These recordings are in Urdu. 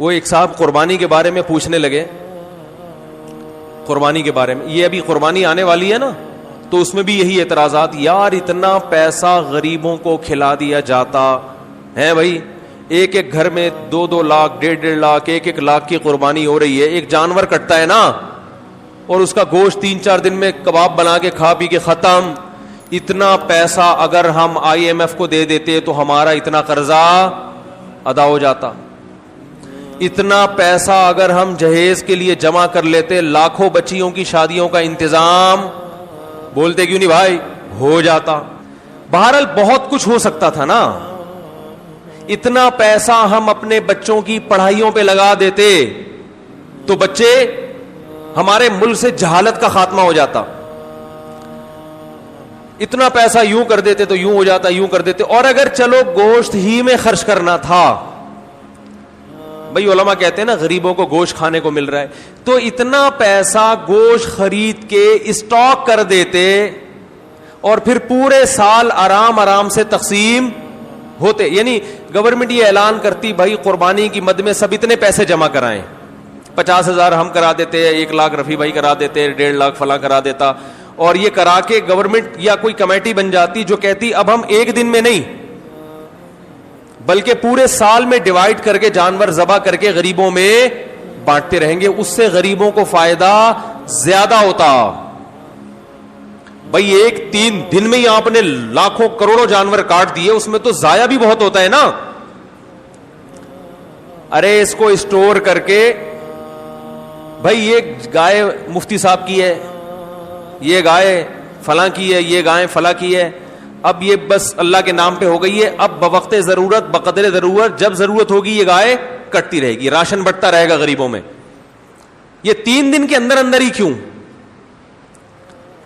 وہ ایک صاحب قربانی کے بارے میں پوچھنے لگے, قربانی کے بارے میں, یہ ابھی قربانی آنے والی ہے نا, تو اس میں بھی یہی اعتراضات, یار اتنا پیسہ غریبوں کو کھلا دیا جاتا ہے بھائی, ایک ایک گھر میں 2-2 لاکھ 1.5 لاکھ 1 لاکھ کی قربانی ہو رہی ہے, ایک جانور کٹتا ہے نا, اور اس کا گوشت 3-4 دن میں کباب بنا کے کھا پی کے ختم. اتنا پیسہ اگر ہم IMF کو دے دیتے تو ہمارا اتنا قرضہ ادا ہو جاتا. اتنا پیسہ اگر ہم جہیز کے لیے جمع کر لیتے, لاکھوں بچیوں کی شادیوں کا انتظام, بولتے کیوں نہیں بھائی, ہو جاتا. بہرحال بہت کچھ ہو سکتا تھا نا. اتنا پیسہ ہم اپنے بچوں کی پڑھائیوں پہ لگا دیتے تو بچے, ہمارے ملک سے جہالت کا خاتمہ ہو جاتا. اتنا پیسہ یوں کر دیتے تو یوں ہو جاتا, یوں کر دیتے. اور اگر چلو گوشت ہی میں خرچ کرنا تھا, بھئی علماء کہتے ہیں نا غریبوں کو گوشت کھانے کو مل رہا ہے, تو اتنا پیسہ گوشت خرید کے اسٹاک کر دیتے اور پھر پورے سال آرام آرام سے تقسیم ہوتے. یعنی گورنمنٹ یہ اعلان کرتی بھائی قربانی کی مد میں سب اتنے پیسے جمع کرائیں, 50,000 ہم کرا دیتے, 1 لاکھ رفیع بھائی کرا دیتے, 1.5 لاکھ فلاں کرا دیتا, اور یہ کرا کے گورنمنٹ یا کوئی کمیٹی بن جاتی جو کہتی اب ہم ایک دن میں نہیں بلکہ پورے سال میں ڈیوائڈ کر کے جانور ذبح کر کے غریبوں میں بانٹتے رہیں گے, اس سے غریبوں کو فائدہ زیادہ ہوتا. بھئی 3 دن میں ہی آپ نے لاکھوں کروڑوں جانور کاٹ دیے, اس میں تو ضائع بھی بہت ہوتا ہے نا. ارے اس کو اسٹور کر کے, بھئی یہ گائے مفتی صاحب کی ہے, یہ گائے فلاں کی ہے, یہ گائے فلاں کی ہے, اب یہ بس اللہ کے نام پہ ہو گئی ہے, اب بوقت ضرورت بقدر ضرورت جب ضرورت ہوگی یہ گائے کٹتی رہے گی, راشن بٹتا رہے گا غریبوں میں. یہ 3 دن کے اندر اندر ہی کیوں,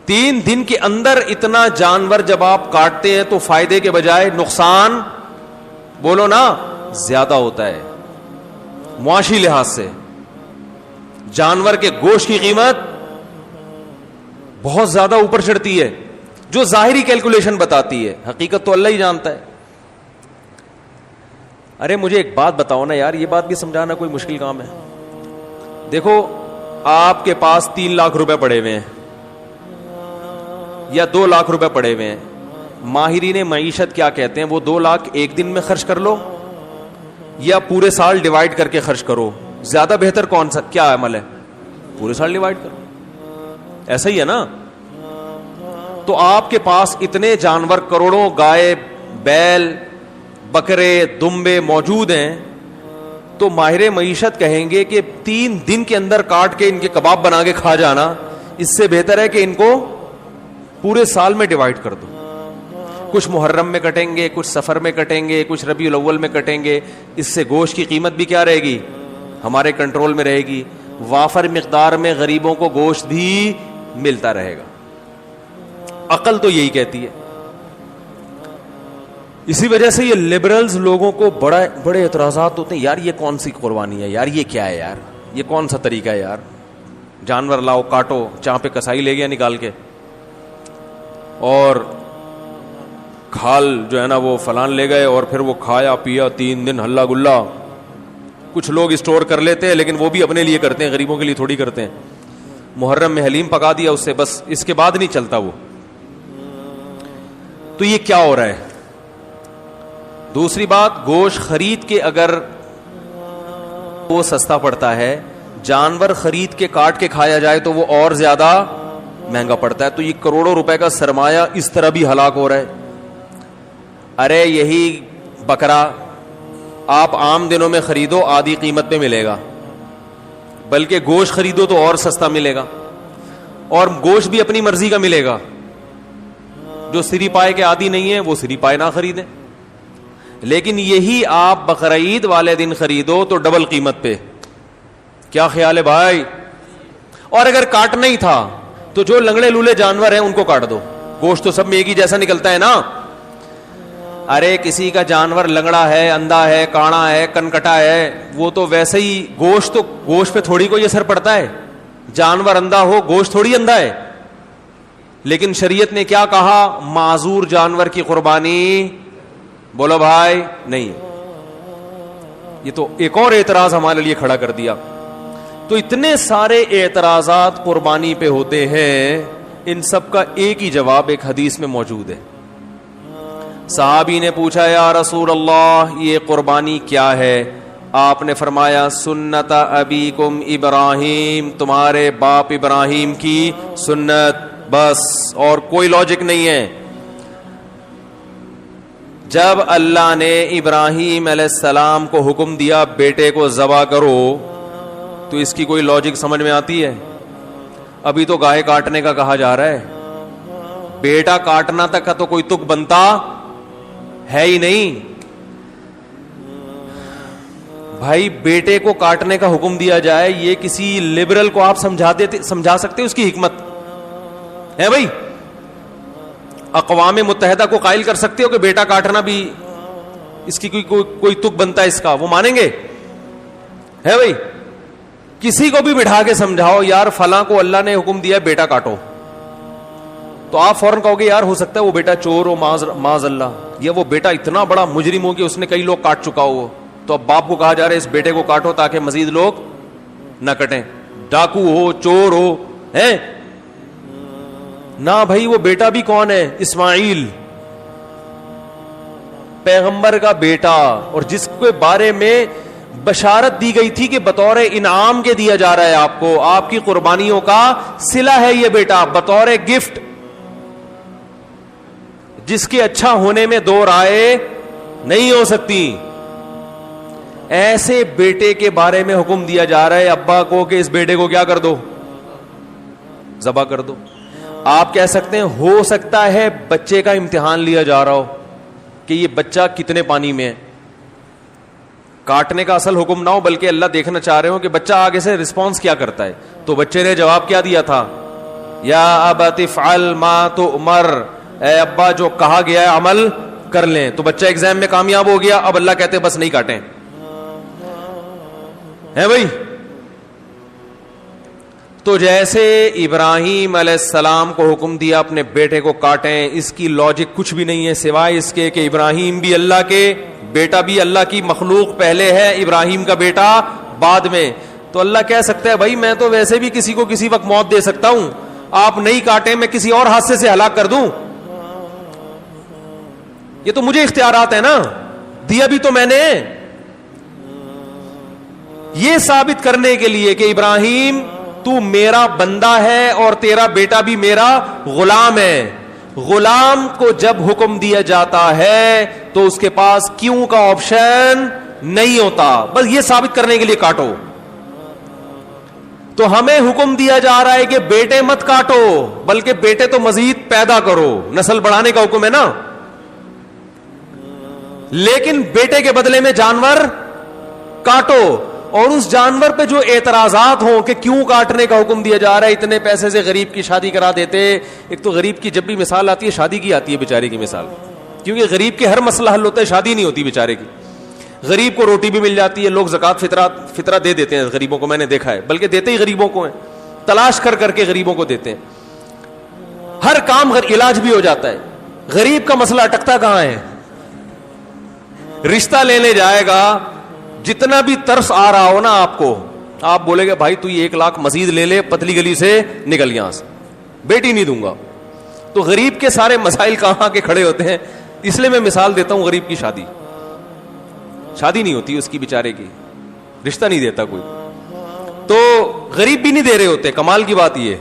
3 دن کے اندر اتنا جانور جب آپ کاٹتے ہیں تو فائدے کے بجائے نقصان, بولو نا, زیادہ ہوتا ہے. معاشی لحاظ سے جانور کے گوشت کی قیمت بہت زیادہ اوپر چڑھتی ہے, جو ظاہری کیلکولیشن بتاتی ہے, حقیقت تو اللہ ہی جانتا ہے. ارے مجھے ایک بات بتاؤ نا یار, یہ بات بھی سمجھانا کوئی مشکل کام ہے. دیکھو آپ کے پاس 3 لاکھ روپے پڑے ہوئے ہیں یا 2 لاکھ روپے پڑے ہوئے ہیں, ماہرین معیشت کیا کہتے ہیں, وہ 2 لاکھ ایک دن میں خرچ کر لو یا پورے سال ڈیوائڈ کر کے خرچ کرو, زیادہ بہتر کون سا کیا عمل ہے, پورے سال ڈیوائڈ کرو. ایسا ہی ہے نا. تو آپ کے پاس اتنے جانور کروڑوں گائے بیل بکرے دمبے موجود ہیں, تو ماہر معیشت کہیں گے کہ 3 دن کے اندر کاٹ کے ان کے کباب بنا کے کھا جانا, اس سے بہتر ہے کہ ان کو پورے سال میں ڈیوائڈ کر دو. کچھ محرم میں کٹیں گے, کچھ سفر میں کٹیں گے, کچھ ربیع الاول میں کٹیں گے, اس سے گوشت کی قیمت بھی کیا رہے گی, ہمارے کنٹرول میں رہے گی, وافر مقدار میں غریبوں کو گوشت بھی ملتا رہے گا. عقل تو یہی کہتی ہے. اسی وجہ سے یہ لبرلز لوگوں کو بڑے اعتراضات ہوتے ہیں, یار یہ کون سی قربانی ہے, یار یہ کیا ہے, یار یہ کون سا طریقہ ہے, یار جانور لاؤ کاٹو, جہاں پہ کسائی لے گیا نکال کے, اور کھال جو ہے نا وہ فلان لے گئے, اور پھر وہ کھایا پیا 3 دن ہلا گلا. کچھ لوگ اسٹور کر لیتے ہیں لیکن وہ بھی اپنے لیے کرتے ہیں, غریبوں کے لیے تھوڑی کرتے ہیں. محرم میں حلیم پکا دیا اس سے, بس اس کے بعد نہیں چلتا وہ. تو یہ کیا ہو رہا ہے. دوسری بات, گوشت خرید کے اگر وہ سستا پڑتا ہے, جانور خرید کے کاٹ کے کھایا جائے تو وہ اور زیادہ مہنگا پڑتا ہے. تو یہ کروڑوں روپے کا سرمایہ اس طرح بھی ہلاک ہو رہا ہے. ارے یہی بکرا آپ عام دنوں میں خریدو آدھی قیمت پہ ملے گا, بلکہ گوشت خریدو تو اور سستا ملے گا, اور گوشت بھی اپنی مرضی کا ملے گا. جو سری پائے کے عادی نہیں ہیں وہ سری پائے نہ خریدیں, لیکن یہی آپ بقرعید والے دن خریدو تو ڈبل قیمت پہ. کیا خیال ہے بھائی؟ اور اگر کاٹنا ہی تھا تو جو لنگڑے لولے جانور ہیں ان کو کاٹ دو, گوشت تو سب میں ایک ہی جیسا نکلتا ہے نا. ارے کسی کا جانور لنگڑا ہے, اندھا ہے, کاڑا ہے, کنکٹا ہے, وہ تو ویسے ہی گوشت پہ تھوڑی کوئی اثر پڑتا ہے. جانور اندھا ہو, گوشت تھوڑی اندھا ہے. لیکن شریعت نے کیا کہا, معذور جانور کی قربانی, بولو بھائی, نہیں. یہ تو ایک اور اعتراض ہمارے لیے کھڑا کر دیا. تو اتنے سارے اعتراضات قربانی پہ ہوتے ہیں, ان سب کا ایک ہی جواب ایک حدیث میں موجود ہے. صحابی نے پوچھا یا رسول اللہ یہ قربانی کیا ہے؟ آپ نے فرمایا سنت ابیکم ابراہیم, تمہارے باپ ابراہیم کی سنت, بس اور کوئی لاجک نہیں ہے. جب اللہ نے ابراہیم علیہ السلام کو حکم دیا بیٹے کو ذبح کرو, تو اس کی کوئی لاجک سمجھ میں آتی ہے؟ ابھی تو گائے کاٹنے کا کہا جا رہا ہے, بیٹا کاٹنا تک کا تو کوئی تک بنتا ہے ہی نہیں. بھائی بیٹے کو کاٹنے کا حکم دیا جائے, یہ کسی لبرل کو آپ سمجھا سکتے اس کی حکمت ہے؟ بھائی اقوام متحدہ کو قائل کر سکتے ہو کہ بیٹا کاٹنا بھی اس کی کوئی تک بنتا ہے اس کا؟ وہ مانیں گے؟ ہے بھائی کسی کو بھی بٹھا کے سمجھاؤ یار فلاں کو اللہ نے حکم دیا بیٹا کاٹو, تو آپ فوراً کہو گے یار ہو سکتا ہے وہ بیٹا چور ہو معاذ اللہ, یا وہ بیٹا اتنا بڑا مجرم ہو کہ اس نے کئی لوگ کاٹ چکا ہو, تو اب باپ کو کہا جا رہا ہے اس بیٹے کو کاٹو تاکہ مزید لوگ نہ کٹیں, ڈاکو ہو چور ہو ہے نہ. بھائی وہ بیٹا بھی کون ہے؟ اسماعیل پیغمبر کا بیٹا, اور جس کے بارے میں بشارت دی گئی تھی کہ بطور انعام کے دیا جا رہا ہے آپ کو, آپ کی قربانیوں کا صلہ ہے یہ بیٹا, بطور گفٹ, جس کے اچھا ہونے میں دو رائے نہیں ہو سکتی. ایسے بیٹے کے بارے میں حکم دیا جا رہا ہے ابا کو کہ اس بیٹے کو کیا کر دو؟ ذبح کر دو. آپ کہہ سکتے ہیں ہو سکتا ہے بچے کا امتحان لیا جا رہا ہو کہ یہ بچہ کتنے پانی میں ہے, کاٹنے کا اصل حکم نہ ہو بلکہ اللہ دیکھنا چاہ رہے ہو کہ بچہ آگے سے رسپانس کیا کرتا ہے. تو بچے نے جواب کیا دیا تھا؟ یا ابت افعل ما تؤمر, اے ابا جو کہا گیا ہے عمل کر لیں. تو بچہ ایگزام میں کامیاب ہو گیا, اب اللہ کہتے بس نہیں کاٹیں. ہے بھائی تو جیسے ابراہیم علیہ السلام کو حکم دیا اپنے بیٹے کو کاٹیں, اس کی لاجک کچھ بھی نہیں ہے سوائے اس کے کہ ابراہیم بھی اللہ کے, بیٹا بھی اللہ کی مخلوق پہلے ہے, ابراہیم کا بیٹا بعد میں. تو اللہ کہہ سکتا ہے بھائی میں تو ویسے بھی کسی کو کسی وقت موت دے سکتا ہوں, آپ نہیں کاٹیں میں کسی اور حادثے سے ہلاک کر دوں, یہ تو مجھے اختیارات ہے نا, دیا بھی تو میں نے. یہ ثابت کرنے کے لیے کہ ابراہیم تو میرا بندہ ہے اور تیرا بیٹا بھی میرا غلام ہے. غلام کو جب حکم دیا جاتا ہے تو اس کے پاس کیوں کا آپشن نہیں ہوتا, بس یہ ثابت کرنے کے لیے کاٹو. تو ہمیں حکم دیا جا رہا ہے کہ بیٹے مت کاٹو بلکہ بیٹے تو مزید پیدا کرو, نسل بڑھانے کا حکم ہے نا, لیکن بیٹے کے بدلے میں جانور کاٹو. اور اس جانور پہ جو اعتراضات ہوں کہ کیوں کاٹنے کا حکم دیا جا رہا ہے, اتنے پیسے سے غریب کی شادی کرا دیتے. ایک تو غریب کی جب بھی مثال آتی ہے شادی کی آتی ہے بیچارے کی مثال, کیونکہ غریب کے ہر مسئلہ حل ہوتا ہے, شادی نہیں ہوتی بیچارے کی. غریب کو روٹی بھی مل جاتی ہے, لوگ زکات فطرہ دے دیتے ہیں غریبوں کو, میں نے دیکھا ہے, بلکہ دیتے ہی غریبوں کو ہیں, تلاش کر کر کے غریبوں کو دیتے ہیں. ہر کام علاج بھی ہو جاتا ہے. غریب کا مسئلہ اٹکتا کہاں ہے؟ رشتہ لینے جائے گا, جتنا بھی ترس آ رہا ہو نا آپ کو, آپ بولے گے بھائی تو یہ 1 لاکھ مزید لے لے, پتلی گلی سے نکل یہاں سے, بیٹی نہیں دوں گا. تو غریب کے سارے مسائل کہاں کے کھڑے ہوتے ہیں. اس لیے میں مثال دیتا ہوں, غریب کی شادی نہیں ہوتی اس کی بیچارے کی, رشتہ نہیں دیتا کوئی, تو غریب بھی نہیں دے رہے ہوتے. کمال کی بات یہ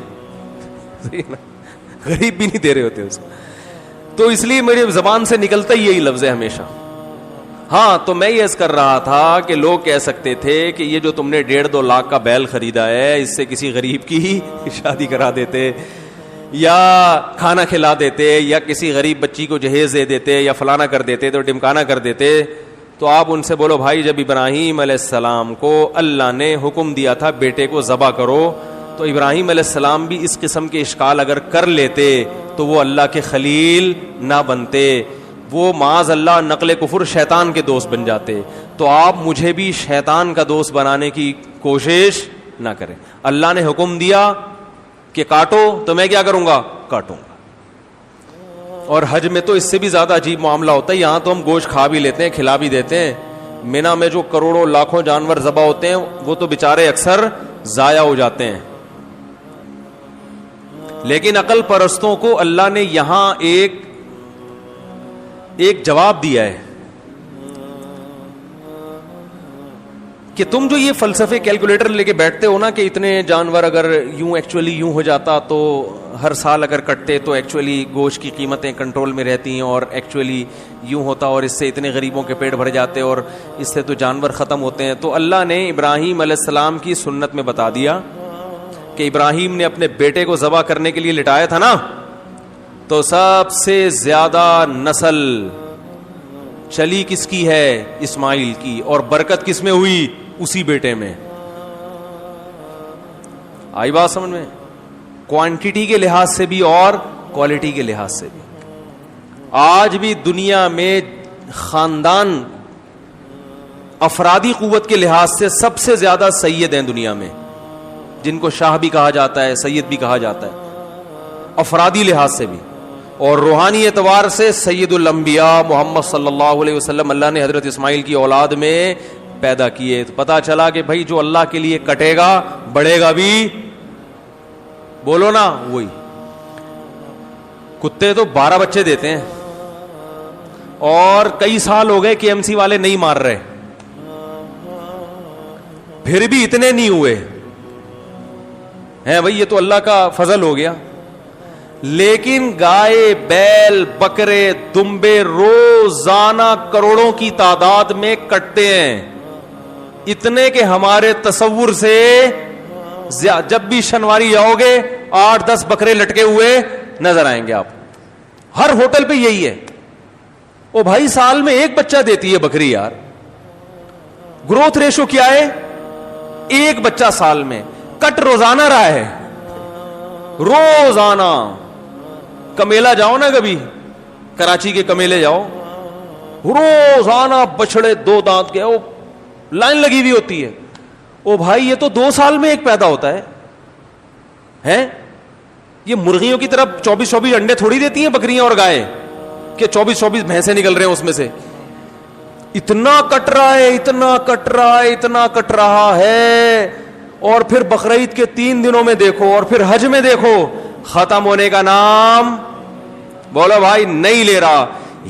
غریب بھی نہیں دے رہے ہوتے اس کو. تو اس لیے میری زبان سے نکلتا ہی یہی لفظ ہے ہمیشہ. ہاں تو میں یہ عرض کر رہا تھا کہ لوگ کہہ سکتے تھے کہ یہ جو تم نے 1.5-2 لاکھ کا بیل خریدا ہے, اس سے کسی غریب کی شادی کرا دیتے, یا کھانا کھلا دیتے, یا کسی غریب بچی کو جہیز دے دیتے, یا فلانا کر دیتے, تو ڈمکانا کر دیتے. تو آپ ان سے بولو بھائی جب ابراہیم علیہ السلام کو اللہ نے حکم دیا تھا بیٹے کو ذبح کرو, تو ابراہیم علیہ السلام بھی اس قسم کے اشکال اگر کر لیتے تو وہ اللہ کے خلیل نہ بنتے, وہ معاذ اللہ نقل کفر شیطان کے دوست بن جاتے. تو آپ مجھے بھی شیطان کا دوست بنانے کی کوشش نہ کریں. اللہ نے حکم دیا کہ کاٹو تو میں کیا کروں گا؟ کاٹوں گا. اور حج میں تو اس سے بھی زیادہ عجیب معاملہ ہوتا ہے. یہاں تو ہم گوشت کھا بھی لیتے ہیں, کھلا بھی دیتے ہیں, مینا میں جو کروڑوں لاکھوں جانور ذبح ہوتے ہیں وہ تو بیچارے اکثر ضائع ہو جاتے ہیں. لیکن عقل پرستوں کو اللہ نے یہاں ایک جواب دیا ہے کہ تم جو یہ فلسفے کیلکولیٹر لے کے بیٹھتے ہو نا کہ اتنے جانور اگر یوں ایکچولی یوں ہو جاتا تو ہر سال اگر کٹتے تو ایکچولی گوشت کی قیمتیں کنٹرول میں رہتی ہیں اور ایکچولی یوں ہوتا اور اس سے اتنے غریبوں کے پیٹ بھر جاتے اور اس سے تو جانور ختم ہوتے ہیں. تو اللہ نے ابراہیم علیہ السلام کی سنت میں بتا دیا کہ ابراہیم نے اپنے بیٹے کو ذبح کرنے کے لیے لٹایا تھا نا, تو سب سے زیادہ نسل چلی کس کی ہے؟ اسماعیل کی. اور برکت کس میں ہوئی؟ اسی بیٹے میں. آئی بات سمجھ میں؟ کوانٹٹی کے لحاظ سے بھی اور کوالٹی کے لحاظ سے بھی. آج بھی دنیا میں خاندان افرادی قوت کے لحاظ سے سب سے زیادہ سید ہیں دنیا میں, جن کو شاہ بھی کہا جاتا ہے, سید بھی کہا جاتا ہے, افرادی لحاظ سے بھی. اور روحانی اعتبار سے سید الانبیاء محمد صلی اللہ علیہ وسلم اللہ نے حضرت اسماعیل کی اولاد میں پیدا کیے. تو پتا چلا کہ بھائی جو اللہ کے لیے کٹے گا بڑھے گا بھی, بولو نا وہی. کتے تو 12 بچے دیتے ہیں اور کئی سال ہو گئے کے ایم سی والے نہیں مار رہے, پھر بھی اتنے نہیں ہوئے ہیں بھائی, یہ تو اللہ کا فضل ہو گیا. لیکن گائے, بیل, بکرے, دمبے روزانہ کروڑوں کی تعداد میں کٹتے ہیں, اتنے کہ ہمارے تصور سے جب بھی شنواری آؤ گے 8-10 بکرے لٹکے ہوئے نظر آئیں گے آپ. ہر ہوٹل پہ یہی ہے. او بھائی سال میں ایک بچہ دیتی ہے بکری یار, گروتھ ریشو کیا ہے؟ ایک بچہ سال میں. کٹ روزانہ رہا ہے, روزانہ. کمیلا جاؤ نا کبھی, کراچی کے کمیلے جاؤ, روزانہ بچڑے 2 دانت کے لائن لگی ہوئی ہوتی ہے. او بھائی یہ تو 2 سال میں ایک پیدا ہوتا ہے. یہ مرغیوں کی طرف 24-24 انڈے تھوڑی دیتی ہیں بکریاں اور گائے کہ 24-24 بھینسیں نکل رہے ہیں اس میں سے. اتنا کٹ رہا ہے, اتنا کٹ رہا ہے, اتنا کٹ رہا ہے. اور پھر بقرعید کے 3 دنوں میں دیکھو اور پھر حج میں دیکھو, ختم ہونے کا نام بولو بھائی نہیں لے رہا.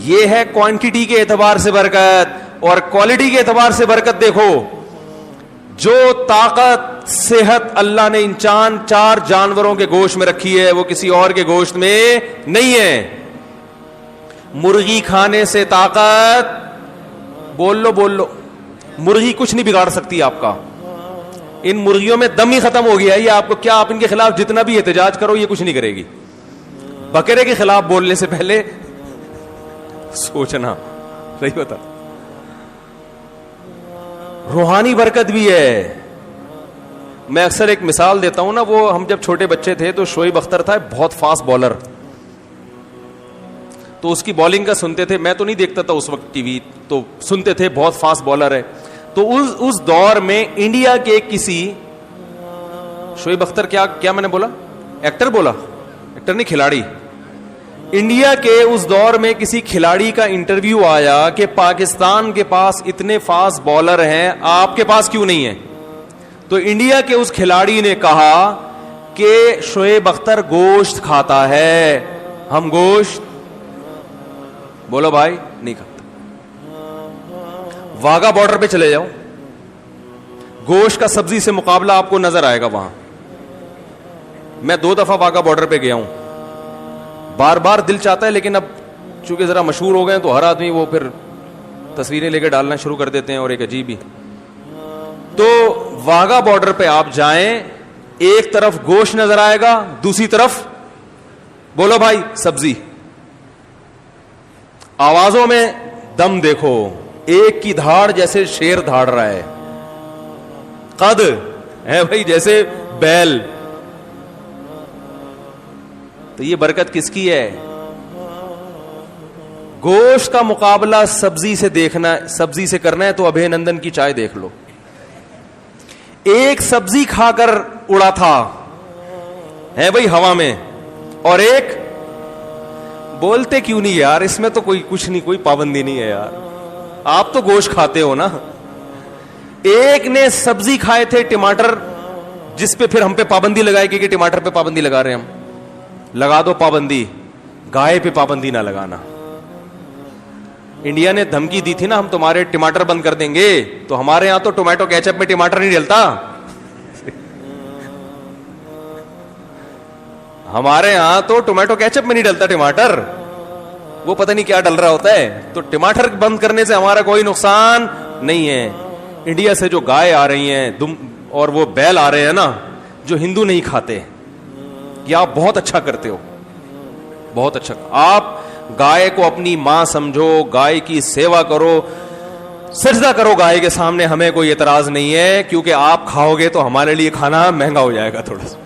یہ ہے کوانٹٹی کے اعتبار سے برکت. اور کوالٹی کے اعتبار سے برکت دیکھو, جو طاقت صحت اللہ نے ان 4 جانوروں کے گوشت میں رکھی ہے وہ کسی اور کے گوشت میں نہیں ہے. مرغی کھانے سے طاقت, بول لو, مرغی کچھ نہیں بگاڑ سکتی آپ کا. ان مرغیوں میں دم ہی ختم ہو گیا ہے. یہ آپ کو کیا, آپ ان کے خلاف جتنا بھی احتجاج کرو یہ کچھ نہیں کرے گی. بکرے کے خلاف بولنے سے پہلے سوچنا. صحیح بتا. روحانی برکت بھی ہے. میں اکثر ایک مثال دیتا ہوں نا, وہ ہم جب چھوٹے بچے تھے تو شعیب اختر تھا بہت فاسٹ بالر, تو اس کی بالنگ کا سنتے تھے. میں تو نہیں دیکھتا تھا اس وقت ٹی وی, تو سنتے تھے بہت فاسٹ بالر ہے. تو اس دور میں انڈیا کے کسی شعیب اختر, کیا میں نے بولا, ایکٹر بولا, ایکٹر نہیں کھلاڑی. انڈیا کے اس دور میں کسی کھلاڑی کا انٹرویو آیا کہ پاکستان کے پاس اتنے فاسٹ بالر ہیں, آپ کے پاس کیوں نہیں ہے؟ تو انڈیا کے اس کھلاڑی نے کہا کہ شعیب اختر گوشت کھاتا ہے, ہم گوشت, بولو بھائی, نہیں کھاتا. واگا بارڈر پہ چلے جاؤ, گوشت کا سبزی سے مقابلہ آپ کو نظر آئے گا وہاں. میں 2 دفعہ واگا بارڈر پہ گیا ہوں, بار بار دل چاہتا ہے, لیکن اب چونکہ ذرا مشہور ہو گئے ہیں تو ہر آدمی وہ پھر تصویریں لے کے ڈالنا شروع کر دیتے ہیں اور ایک عجیب ہی. تو واگا بارڈر پہ آپ جائیں, ایک طرف گوشت نظر آئے گا, دوسری طرف بولو بھائی سبزی. آوازوں میں دم دیکھو, ایک کی دھاڑ جیسے شیر دھاڑ رہا ہے, قد ہے بھائی جیسے بیل. تو یہ برکت کس کی ہے؟ گوشت کا مقابلہ سبزی سے دیکھنا, سبزی سے کرنا ہے تو ابھے نندن کی چائے دیکھ لو. ایک سبزی کھا کر اڑا تھا ہے بھائی ہوا میں, اور ایک بولتے کیوں نہیں یار, اس میں تو کوئی کچھ نہیں, کوئی پابندی نہیں ہے یار, آپ تو گوشت کھاتے ہو نا. ایک نے سبزی کھائے تھے ٹماٹر, جس پہ پھر ہم پہ پابندی لگائی گئی کہ ٹماٹر پہ پابندی لگا رہے ہیں ہم. لگا دو پابندی, گائے پہ پابندی نہ لگانا. انڈیا نے دھمکی دی تھی نا ہم تمہارے ٹماٹر بند کر دیں گے, تو ہمارے یہاں تو ٹومیٹو کیچپ میں ٹماٹر نہیں ڈلتا. ہمارے یہاں تو ٹومیٹو کیچپ میں نہیں ڈلتا ٹماٹر, وہ پتہ نہیں کیا ڈل رہا ہوتا ہے. تو ٹماٹر بند کرنے سے ہمارا کوئی نقصان نہیں ہے. انڈیا سے جو گائے آ رہی ہیں اور وہ بیل آ رہے ہیں نا, جو ہندو نہیں کھاتے, یہ آپ بہت اچھا کرتے ہو, بہت اچھا. آپ گائے کو اپنی ماں سمجھو, گائے کی سیوا کرو, سجدہ کرو گائے کے سامنے, ہمیں کوئی اعتراض نہیں ہے, کیونکہ آپ کھاؤ گے تو ہمارے لیے کھانا مہنگا ہو جائے گا تھوڑا سا.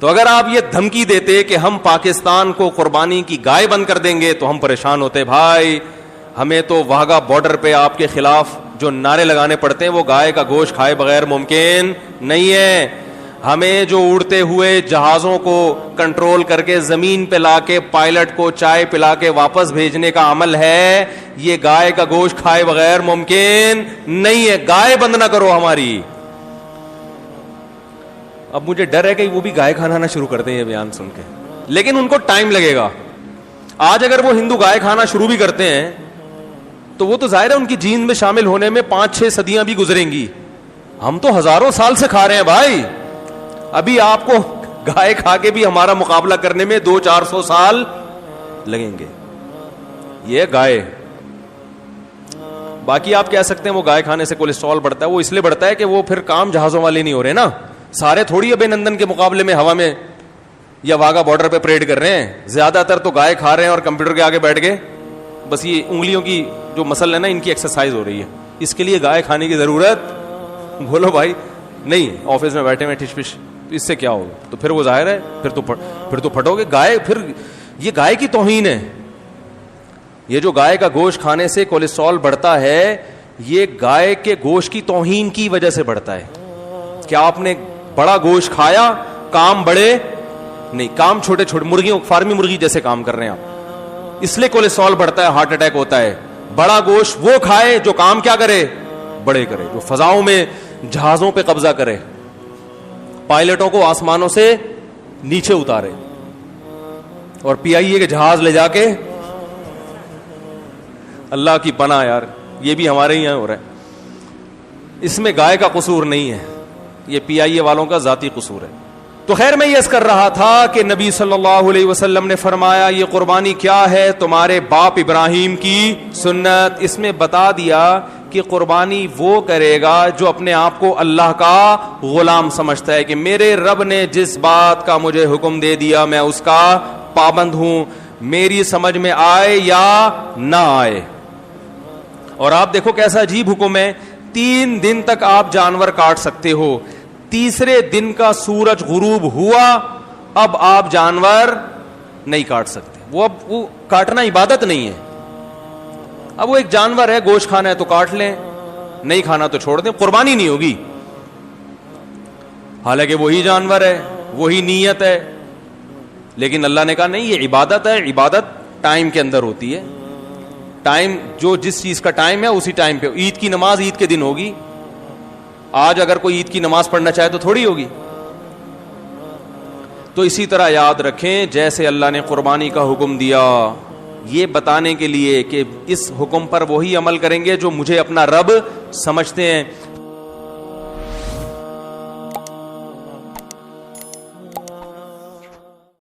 تو اگر آپ یہ دھمکی دیتے کہ ہم پاکستان کو قربانی کی گائے بند کر دیں گے تو ہم پریشان ہوتے. بھائی ہمیں تو واہگہ بارڈر پہ آپ کے خلاف جو نعرے لگانے پڑتے ہیں وہ گائے کا گوشت کھائے بغیر ممکن نہیں ہے. ہمیں جو اڑتے ہوئے جہازوں کو کنٹرول کر کے زمین پہ لا کے پائلٹ کو چائے پلا کے واپس بھیجنے کا عمل ہے, یہ گائے کا گوشت کھائے بغیر ممکن نہیں ہے. گائے بند نہ کرو ہماری. اب مجھے ڈر ہے کہ وہ بھی گائے کھانا نہ شروع کر دیں یہ بیان سن کے, لیکن ان کو ٹائم لگے گا. آج اگر وہ ہندو گائے کھانا شروع بھی کرتے ہیں تو وہ تو ظاہر ہے ان کی جین میں شامل ہونے میں 5-6 صدیاں بھی گزریں گی. ہم تو ہزاروں سال سے کھا رہے ہیں بھائی. ابھی آپ کو گائے کھا کے بھی ہمارا مقابلہ کرنے میں 200-400 سال لگیں گے. یہ گائے. باقی آپ کہہ سکتے ہیں وہ گائے کھانے سے کولیسٹرول بڑھتا ہے, وہ اس لیے بڑھتا ہے کہ وہ پھر کام جہازوں والے نہیں ہو رہے نا. سارے تھوڑی ابے نندن کے مقابلے میں ہوا میں یا واگا بارڈر پہ پریڈ کر رہے ہیں. زیادہ تر تو گائے کھا رہے ہیں اور کمپیوٹر کے آگے بیٹھ کے بس یہ انگلیوں کی جو مسل ہے نا ان کی ایکسرسائز ہو رہی ہے. اس کے لیے گائے کھانے کی ضرورت بولو بھائی نہیں. آفس میں بیٹھے ہوئے ٹھش پش, تو اس سے کیا ہوگا؟ تو پھر وہ ظاہر ہے پھر تو پھٹو گے. گائے پھر یہ گائے کی توہین ہے. یہ جو گائے کا گوشت کھانے سے کولیسٹرول بڑھتا ہے, یہ گائے کے گوشت کی توہین کی وجہ سے بڑھتا ہے. کیا آپ نے بڑا گوشت کھایا, کام بڑے نہیں, کام چھوٹے چھوٹے مرغیوں فارمی مرغی جیسے کام کر رہے ہیں آپ, اس لیے کولیسٹرول بڑھتا ہے, ہارٹ اٹیک ہوتا ہے. بڑا گوشت وہ کھائے جو کام کیا کرے, بڑے کرے, جو فضاؤں میں جہازوں پہ قبضہ کرے, پائلٹوں کو آسمانوں سے نیچے اتارے اور PIA کے جہاز لے جا کے. اللہ کی پناہ یار, یہ بھی ہمارے ہی یہاں ہو رہا ہے. اس میں گائے کا قصور نہیں ہے, یہ PIA والوں کا ذاتی قصور ہے. تو خیر میں یہ کر رہا تھا کہ نبی صلی اللہ علیہ وسلم نے فرمایا یہ قربانی کیا ہے, تمہارے باپ ابراہیم کی سنت. اس میں بتا دیا کہ قربانی وہ کرے گا جو اپنے آپ کو اللہ کا غلام سمجھتا ہے کہ میرے رب نے جس بات کا مجھے حکم دے دیا میں اس کا پابند ہوں, میری سمجھ میں آئے یا نہ آئے. اور آپ دیکھو کیسا عجیب حکم ہے, 3 دن تک آپ جانور کاٹ سکتے ہو, تیسرے دن کا سورج غروب ہوا اب آپ جانور نہیں کاٹ سکتے. وہ کاٹنا عبادت نہیں ہے. اب وہ ایک جانور ہے, گوشت کھانا ہے تو کاٹ لیں, نہیں کھانا تو چھوڑ دیں, قربانی نہیں ہوگی. حالانکہ وہی جانور ہے, وہی نیت ہے, لیکن اللہ نے کہا نہیں یہ عبادت ہے. عبادت ٹائم کے اندر ہوتی ہے. ٹائم جو جس چیز کا ٹائم ہے اسی ٹائم پہ. عید کی نماز عید کے دن ہوگی. آج اگر کوئی عید کی نماز پڑھنا چاہے تو تھوڑی ہوگی. تو اسی طرح یاد رکھیں جیسے اللہ نے قربانی کا حکم دیا یہ بتانے کے لیے کہ اس حکم پر وہی عمل کریں گے جو مجھے اپنا رب سمجھتے ہیں.